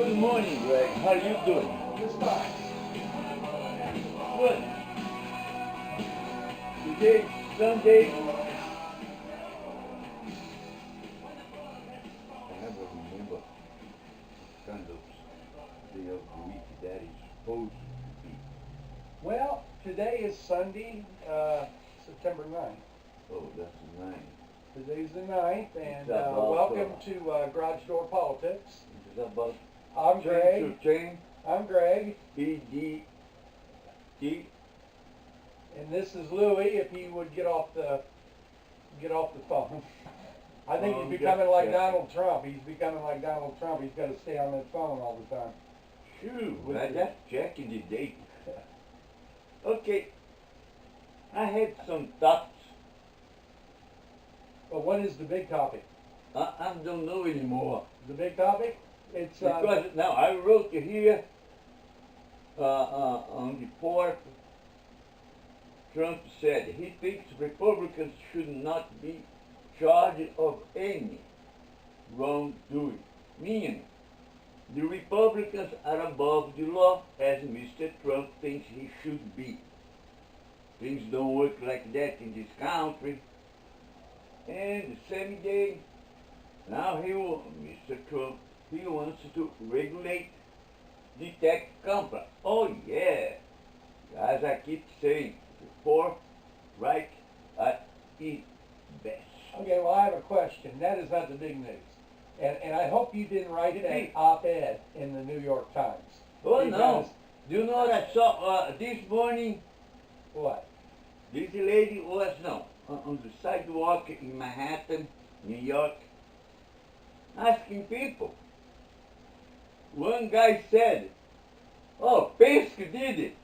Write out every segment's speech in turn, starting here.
Good morning, Greg. How are you doing? Just fine. Good. Today, Sunday. I never remember kind of day of the week that is supposed to be. Well, today is Sunday, September 9th. Oh, that's the 9th. Today's the 9th, and It's about, welcome to Garage Door Politics. It's about I'm Greg. Chain, I'm Greg. PDT. And this is Louie. If he would get off the phone. I think he's becoming like Donald Trump. He's becoming like Donald Trump. He's got to stay on that phone all the time. Shoot, I just checking the date. Okay, I had some thoughts. But what is the big topic? I don't know anymore. The big topic? It's Because now I wrote here on the 4th, Trump said he thinks Republicans should not be charged of any wrongdoing, meaning the Republicans are above the law as Mr. Trump thinks he should be. Things don't work like that in this country. And the same day, now Mr. Trump, he wants to regulate the tech company. Oh yeah, as I keep saying, the fourth Reich at its best. Okay, well, I have a question. That is not the big news. And I hope you didn't write that op-ed in the New York Times. Oh no, do you know what I saw this morning? What? This lady was, on the sidewalk in Manhattan, New York, asking people. One guy said, "Oh, Pence did it."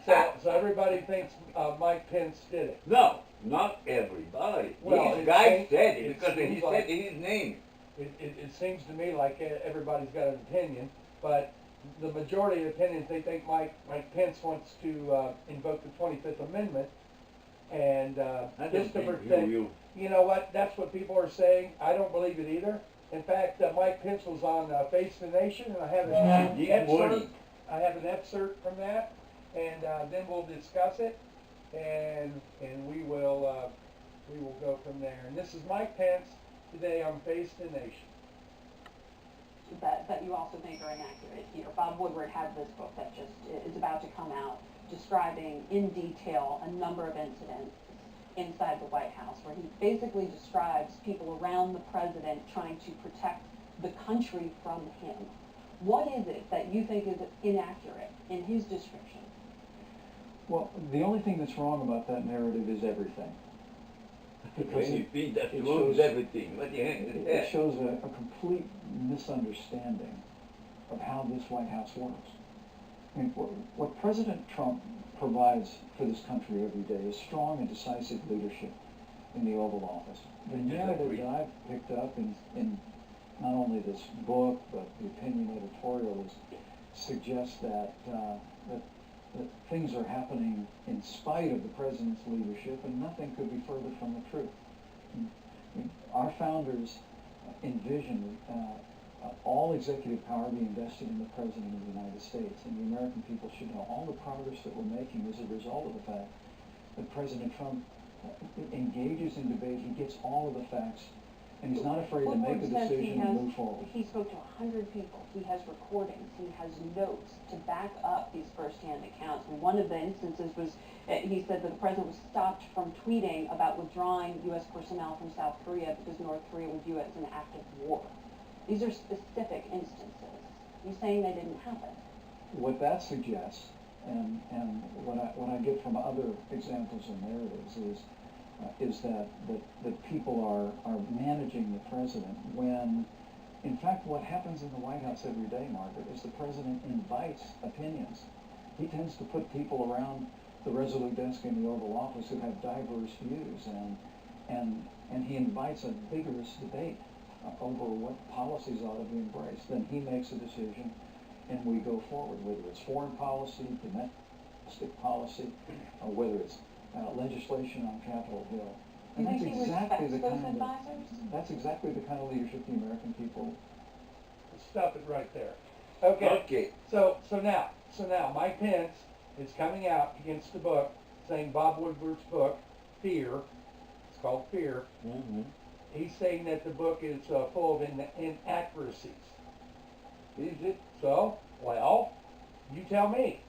So everybody thinks Mike Pence did it. No, not everybody. Well, this guy said it it because he seems said like- his name. It seems to me like everybody's got an opinion, but the majority of opinions, they think Mike Pence wants to invoke the 25th Amendment, and Christopher thinks, you know what, that's what people are saying. I don't believe it either. In fact, Mike Pence was on Face the Nation, and I have an excerpt from that, and then we'll discuss it, and we will go from there. And this is Mike Pence today on Face the Nation. But you also think are inaccurate here. Bob Woodward had this book that just is about to come out, describing in detail a number of incidents inside the White House, where he basically describes people around the president trying to protect the country from him. What is it that you think is inaccurate in his description? Well, the only thing that's wrong about that narrative is everything. Because Anything that it ruins shows- everything. What the heck is it that? shows a complete misunderstanding of how this White House works. I mean, what President Trump provides for this country every day is strong and decisive leadership in the Oval Office. The narrative that I've picked up in not only this book, but the opinion editorial suggests that things are happening in spite of the president's leadership, and nothing could be further from the truth. I mean, our founders envisioned all executive power being vested in the President of the United States, and the American people should know all the progress that we're making is a result of the fact that President Trump engages in debate. He gets all of the facts, and he's not afraid to make a decision and move forward. He spoke to 100 people. He has recordings. He has notes to back up these first-hand accounts. And one of the instances was, he said that the president was stopped from tweeting about withdrawing U.S. personnel from South Korea because North Korea would view it as an act of war. These are specific instances. You're saying they didn't happen. What that suggests, and what I get from other examples and narratives is that people are managing the president when, in fact, what happens in the White House every day, Margaret, is the president invites opinions. He tends to put people around the Resolute desk in the Oval Office who have diverse views, and he invites a vigorous debate over what policies ought to be embraced. Then he makes a decision, and we go forward, whether it's foreign policy, domestic policy, or whether it's legislation on Capitol Hill. And You think he respects those advisors? That's exactly the kind of leadership the American people. Stop it right there. Okay. Okay. So now, Mike Pence is coming out against the book, saying Bob Woodward's book, Fear. It's called Fear. Mm-hmm. He's saying that the book is full of inaccuracies. Is it? So, well, you tell me.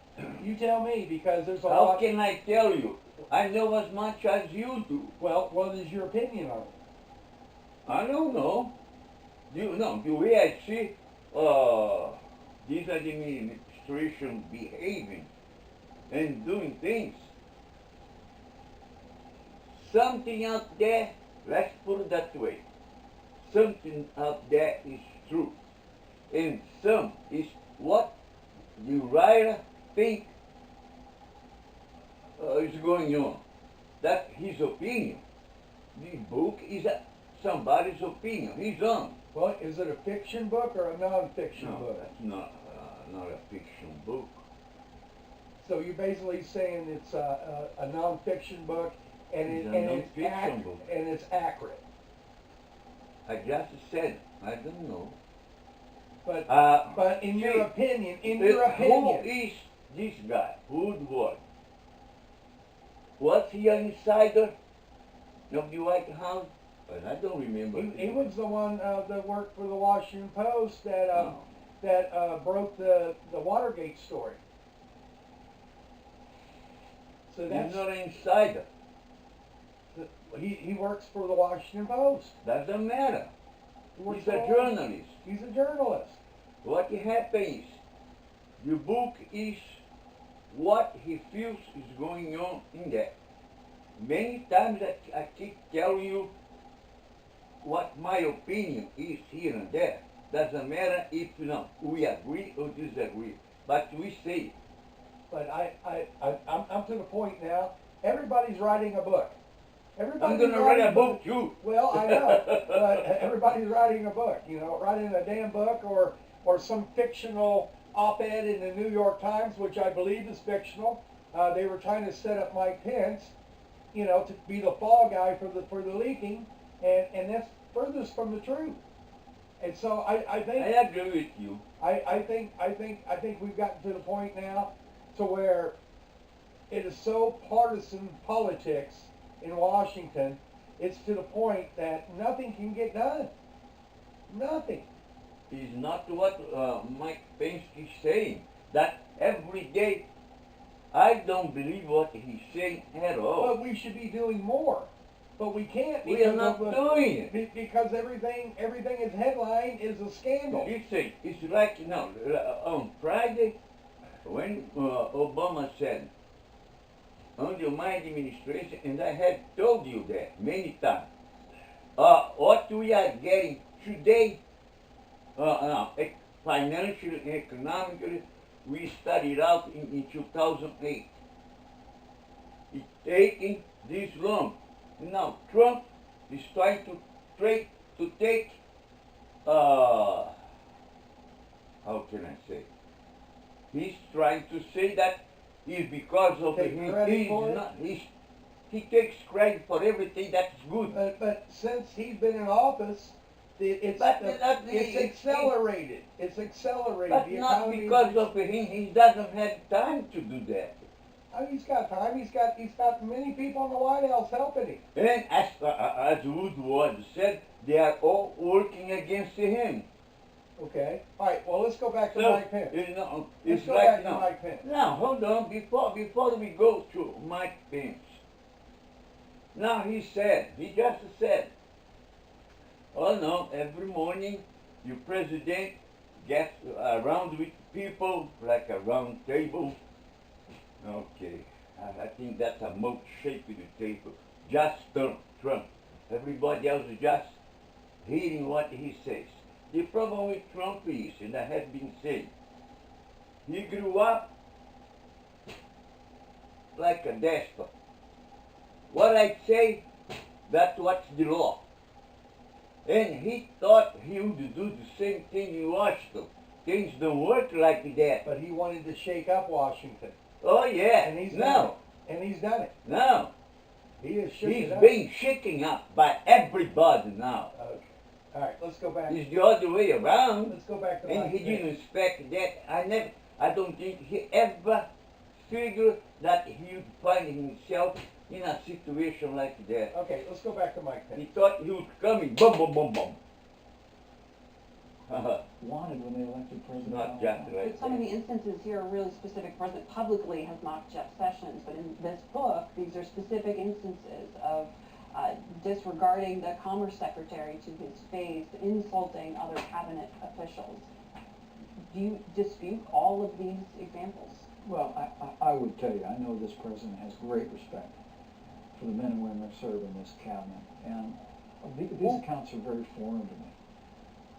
You tell me, because there's a How lot. can I tell you? I know as much as you do. Well, what is your opinion on it? I don't know. The way I see this administration behaving and doing things, something out there, let's put it that way, something out there is true. And some is what the writer think is going on. That's his opinion. The book is somebody's opinion, his own. Well, is it a fiction book or a non-fiction No, book? that's not a fiction book. So you're basically saying it's a non-fiction book, and It's a it's non-fiction book. and it's accurate. I just said, I don't know. But in your opinion, Who is this guy, Woodward? Was he an insider of the White House? But I don't remember. he was the one that worked for the Washington Post that Oh. broke the Watergate story. So that's He's not an insider. he works for the Washington Post. Doesn't matter. He works He's for a journalist. He's a journalist. What happens? The book is what he feels is going on in there. Many times I keep telling you what my opinion is here and there. Doesn't matter if we agree or disagree, but we say it. But I'm to the point now. Everybody's writing a book. I'm going to write a book too. Well, I know, but everybody's writing a book. Writing a damn book or some fictional op-ed in the New York Times, which I believe is fictional. They were trying to set up Mike Pence, to be the fall guy for the leaking, and that's furthest from the truth. And so I think I agree with you. I think we've gotten to the point now to where it is so partisan politics in Washington. It's to the point that nothing can get done. Nothing. Is not what Mike Pence is saying. That every day, I don't believe what he's saying at all. But we should be doing more. But we can't. We are not doing it. Because everything is headline is a scandal. Listen, it's like on Friday when Obama said, under my administration, and I had told you that many times, what we are getting today, financially and economically, we started out in 2008. It's taking this long. Now Trump is trying to take, how can I say? He's trying to say that it's because of him. He takes credit for everything that's good. But since he's been in office, it's accelerated. It's accelerated. But The not economy because of him. He doesn't have time to do that. Oh, he's got time. He's got many people in the White House helping him. And as Woodward said, they are all working against him. Okay. All right. Well, let's go back to Mike Pence. Let's Let's go back to Mike Pence. Now, hold on. Before we go to Mike Pence. Now, he just said, oh no, every morning your president gets around with people like a round table. Okay, I think that's a milkshake with the table. Just Trump. Everybody else is just hearing what he says. The problem with Trump is, and I have been saying, he grew up like a despot. What I say, that's what's the law. And he thought he would do the same thing in Washington. Things don't work like that. But he wanted to shake up Washington. Oh yeah, And he's done no, it. And he's done it. no. He is shaking He's up. being shaken up by everybody now. Okay. All right, let's go back. It's the other way around. Let's go back to And Mike he Pence. didn't expect that. I don't think he ever figured that he would find himself in a situation like that. Okay, let's go back to Mike He Pence. thought he was coming, boom, boom, boom, boom. Wanted when they elected President Not Donald just Trump. right But some of the instances here are really specific. The president publicly has mocked Jeff Sessions, but in this book, these are specific instances of disregarding the Commerce Secretary to his face, insulting other cabinet officials. Do you dispute all of these examples? Well, I would tell you, I know this president has great respect for the men and women that serve in this cabinet, and these accounts are very foreign to me.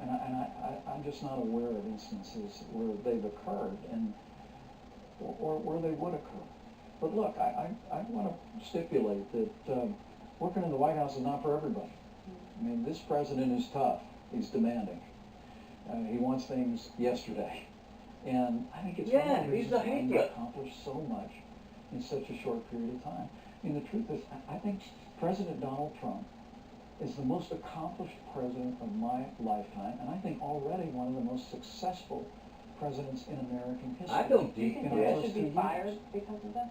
And I'm just not aware of instances where they've occurred or where they would occur. But look, I want to stipulate that working in the White House is not for everybody. I mean, this president is tough. He's demanding. He wants things yesterday. And I think it's one of the he's reasons a why he hater. accomplished so much in such a short period of time. I mean, the truth is, I think President Donald Trump is the most accomplished president of my lifetime, and I think already one of the most successful presidents in American history. I don't Do you think think in he the that. first should be 2 years. fired because of this?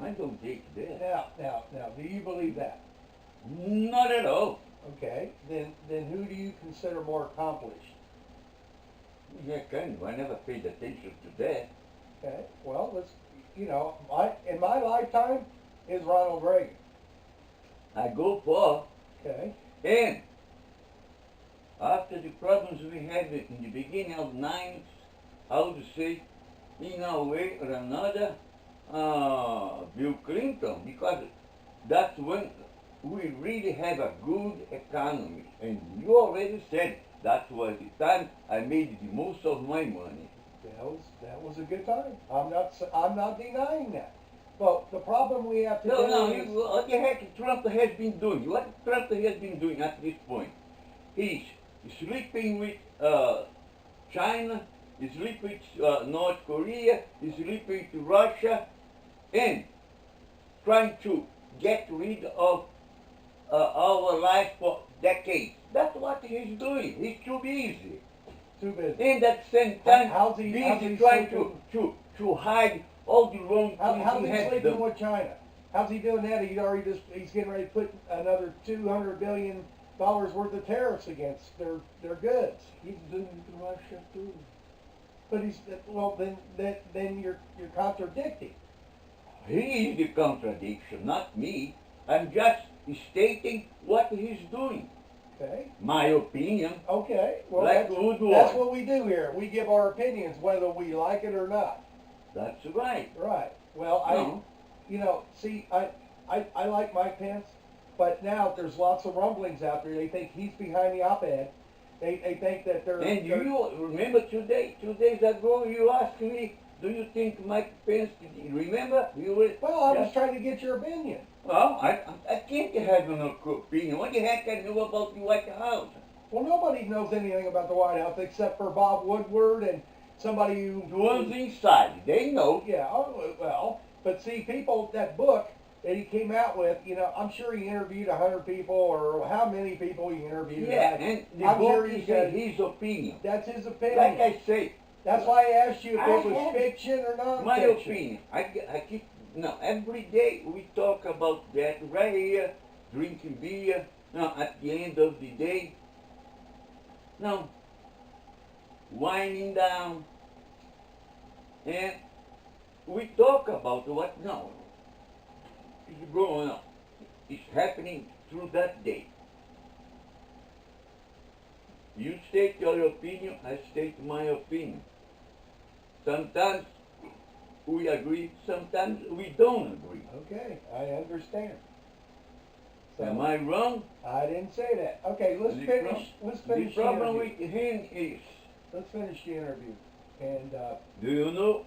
I don't think that. Now, do you believe that? Not at all. Okay, then who do you consider more accomplished? Yeah, kind of. I never paid attention to that. Okay, well, let's, in my lifetime is Ronald Reagan. I go for, Okay, and after the problems we had in the beginning of 9, I would say, in a way or another, Bill Clinton, because that's when we really have a good economy. And you already said that was the time I made the most of my money. that was a good time. I'm not denying that. But the problem we have today is What the heck Trump has been doing? What Trump has been doing at this point? He's sleeping with China, he's sleeping with North Korea, he's sleeping with Russia, and trying to get rid of our life for decades. That's what he's doing. He's too busy. too busy. And at the same time, How's he trying sleeping? to hide all the wrong things How's he he has sleeping done. with China? How's he doing that? He's getting ready to put another $200 billion worth of tariffs against their goods. He's doing it to Russia too. But then you're contradicting. He is the contradiction, not me. I'm just stating what he's doing. Okay. My opinion. Okay. Well, Like that's Woodwards. what we do here. We give our opinions whether we like it or not. That's right. Right. Well, No. I like Mike Pence, but now there's lots of rumblings out there. They think he's behind the op-ed. They think that they're. And you remember 2 days ago you asked me, do you think Mike Pence, remember? You were, Well, I was just- trying to get your opinion. Well, I can't have an opinion. What the heck I know about the White House? Well, nobody knows anything about the White House except for Bob Woodward and somebody who. The ones inside, they know. Yeah. Well, but see, that book that he came out with, I'm sure he interviewed 100 people or how many people he interviewed. Yeah, and the I'm book sure he is said his opinion. that's his opinion. Like I say, That's why I asked you if I it was have fiction or non-fiction. my opinion. I keep, every day we talk about that right here, drinking beer. Now, at the end of the day, winding down, and we talk about what is going on. It's happening through that day. You state your opinion, I state my opinion. Sometimes we agree, sometimes we don't agree. Okay, I understand. So, Am I wrong? I didn't say that. Okay, let's The finish. Let's finish The problem interview. with him is, Let's finish the interview. And do you know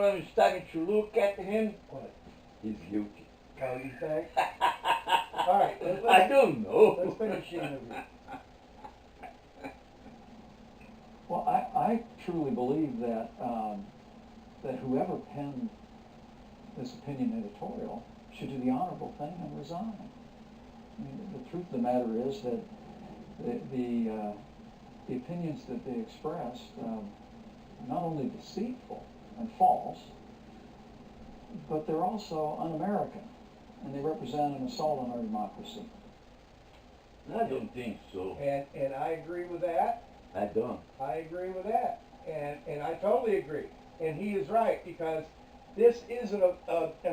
I'm starting to look at him? what? He's guilty. How do you think? All right, I don't know. let's finish the interview. Well, I truly believe that that whoever penned this opinion editorial should do the honorable thing and resign. I mean, the truth of the matter is that the opinions that they expressed, not only deceitful and false, but they're also un-American, and they represent an assault on our democracy. I don't think so. And I agree with that. I don't. I agree with that. And I totally agree. And he is right, because this is an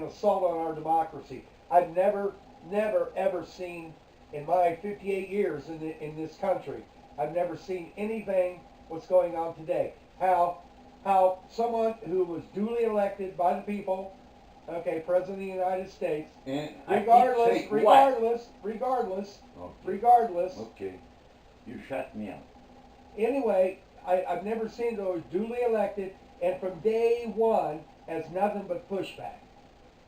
assault on our democracy. I've never, ever seen, in my 58 years in this country, I've never seen anything what's going on today. How someone who was duly elected by the people, okay, President of the United States, And regardless, Okay, you shut me up. anyway, I've never seen those duly elected, and from day one has nothing but pushback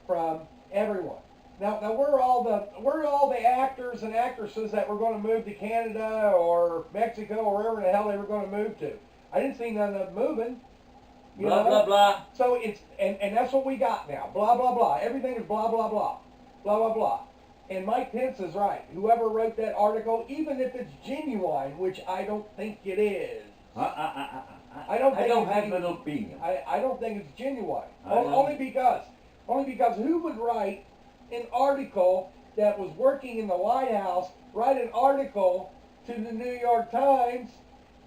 from everyone. Now where are all the actors and actresses that were going to move to Canada or Mexico or wherever the hell they were going to move to? I didn't see none of them moving. You Blah, know? blah, blah. So it's and that's what we got now. Blah blah blah. Everything is blah blah blah, blah blah blah. And Mike Pence is right. Whoever wrote that article, even if it's genuine, which I don't think it is. I don't think don't it's have genuine. an opinion. I don't think it's genuine. I know. Only because who would write an article that was working in the White House, write an article to the New York Times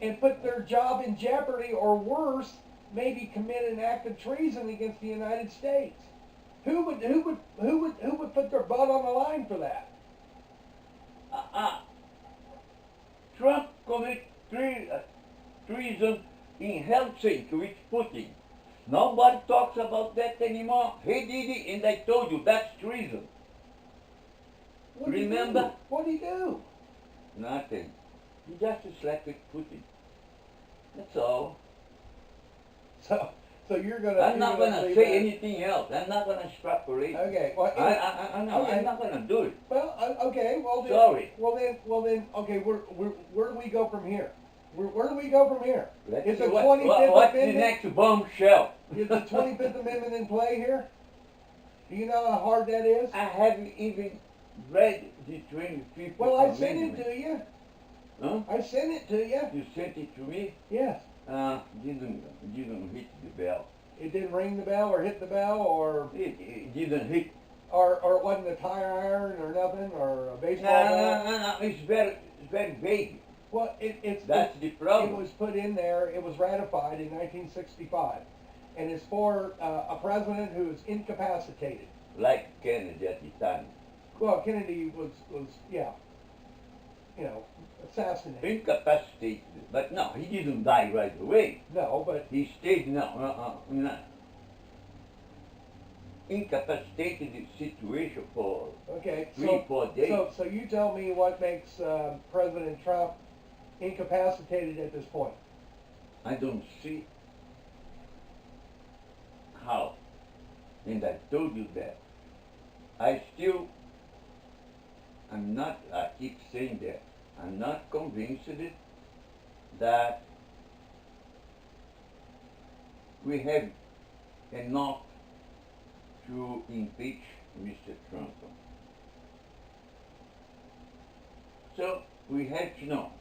and put their job in jeopardy, or worse, maybe commit an act of treason against the United States? Who would put their butt on the line for that? Trump committed treason in Helsinki with Putin. Nobody talks about that anymore. He did it, and I told you that's treason. What'd he Remember? do? What'd he do? Nothing. He just slept with Putin. That's all. So you're gonna. I'm not you're gonna say say that. anything else. I'm not gonna extrapolate. Okay. Well, I'm not gonna do it. Well, okay. Well, then, Sorry. Well then. Okay. Where do we go from here? Where do we go from here? Let's Is see the what- 25th what's the Amendment? next bombshell? Is the 25th Amendment in play here? Do you know how hard that is? I haven't even read the 25th Well, I Amendment. sent it to you. Huh? I sent it to you. You sent it to me? Yes. Didn't hit the bell. It didn't ring the bell or hit the bell or It didn't hit. it wasn't a tire iron or nothing or a No, baseball bat. no. It's very vague. Well, it's That's the problem. It was put in there. It was ratified in 1965, and it's for a president who is incapacitated. Like Kennedy at the time. Well, Kennedy was assassinated. Incapacitated. But no, he didn't die right away. No, but He stayed, no. Incapacitated situation for okay. 3-4 days. So you tell me what makes President Trump incapacitated at this point. I don't see how. And I told you that. I keep saying that. I'm not convinced that we have enough to impeach Mr. Trump. So we have to know,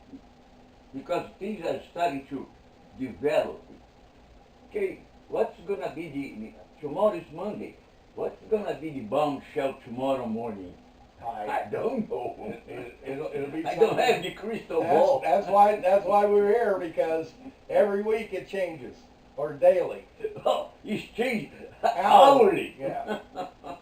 because things are starting to develop. Okay, what's going to be tomorrow is Monday, what's going to be the bombshell tomorrow morning? I don't know. It'll be. I don't have the crystal ball. That's why we're here, because every week it changes, or daily. Oh, it's changed hourly. Yeah.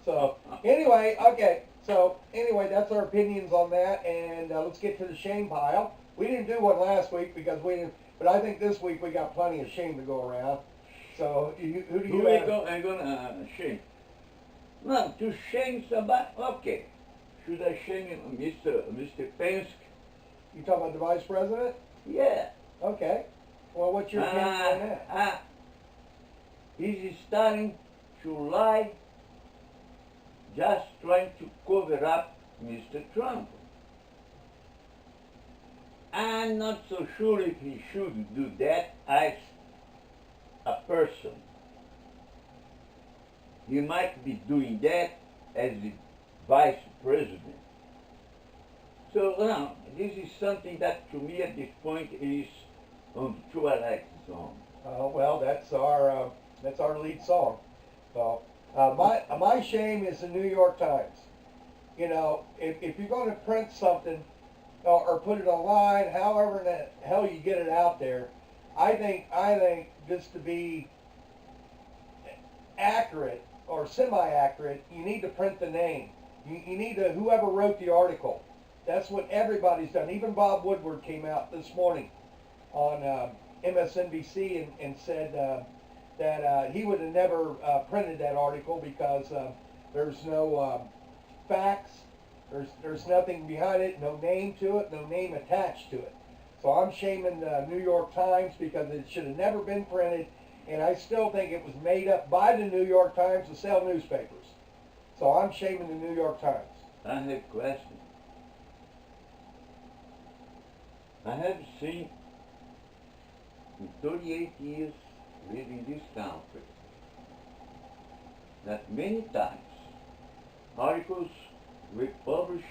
So anyway, okay. So anyway, that's our opinions on that, and let's get to the shame pile. We didn't do one last week because we didn't, but I think this week we got plenty of shame to go around. So who do you have? I'm gonna shame? No, to shame somebody. Okay. Should I shame Mr. Pence? You talking about the vice president? Yeah. Okay. Well, what's your opinion on that? He's starting to lie, just trying to cover up Mr. Trump. I'm not so sure if he should do that as a person. He might be doing that as the vice president. So this is something that to me at this point is on the Twilight Zone. Well, that's our lead song. So, my shame is the New York Times. You know, if you're going to print something or put it online, however in the hell you get it out there, I think just to be accurate or semi-accurate, you need to print the name. You need to, whoever wrote the article. That's what everybody's done. Even Bob Woodward came out this morning on MSNBC and said that he would have never printed that article because there's no facts, there's nothing behind it, no name to it, no name attached to it. So I'm shaming the New York Times because it should have never been printed, and I still think it was made up by the New York Times to sell newspapers. So I'm shaming the New York Times. I have a question. I have seen in 38 years living in this country that many times articles were published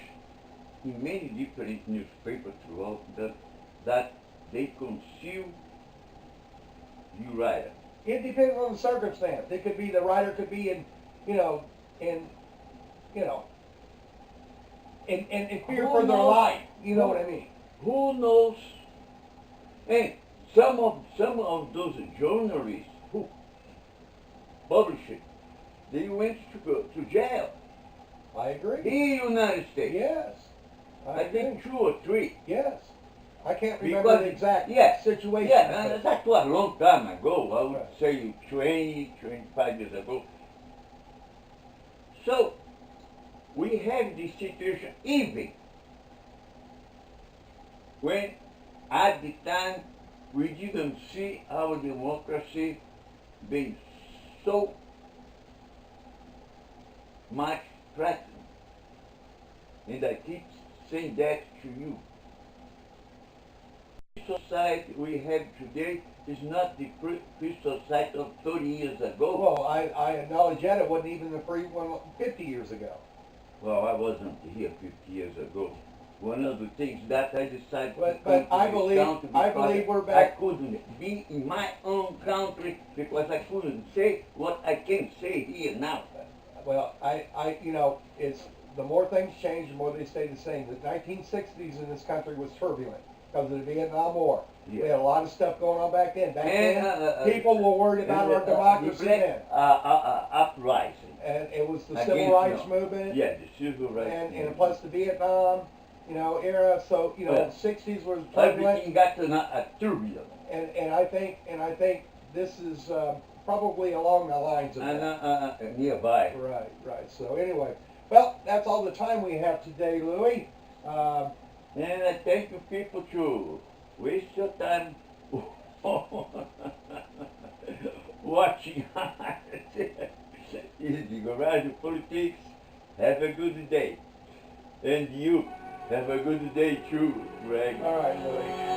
in many different newspapers throughout that they conceal the writer. It depends on the circumstance. It could be the writer could be in fear for their life. You know what I mean? Who knows? And some of those journalists who published it, they went to jail. I agree. In the United States. Yes. I think 2 or 3. Yes. I can't remember the exact situation. Yeah, that was a long time ago. I would Right. say 25 years ago. So, we have this situation even when at the time we didn't see our democracy being so much threatened. And I keep saying that to you. The society we have today is not the free society of 30 years ago. Well, I acknowledge that it wasn't even the free one 50 years ago. Well, I wasn't here 50 years ago. One of the things that I decided But to come I to believe- this country I because believe we're back- I couldn't be in my own country because I couldn't say what I can say here now. Well, it's the more things change, the more they stay the same. The 1960s in this country was turbulent because of the Vietnam War. We had a lot of stuff going on back then. Back then, people were worried about our democracy then. Uprising. And it was the Against, civil rights movement. Yeah, the civil rights And movement. plus the Vietnam, era. So, Yeah. 60s was turbulent. Everything got a turbulent. And I think this is probably along the lines of that. Nearby. Right. So anyway, well, that's all the time we have today, Louis. And I thank you people to waste your time watching the Garage of Politics. Have a good day. And you have a good day too, Greg. All right, Louis.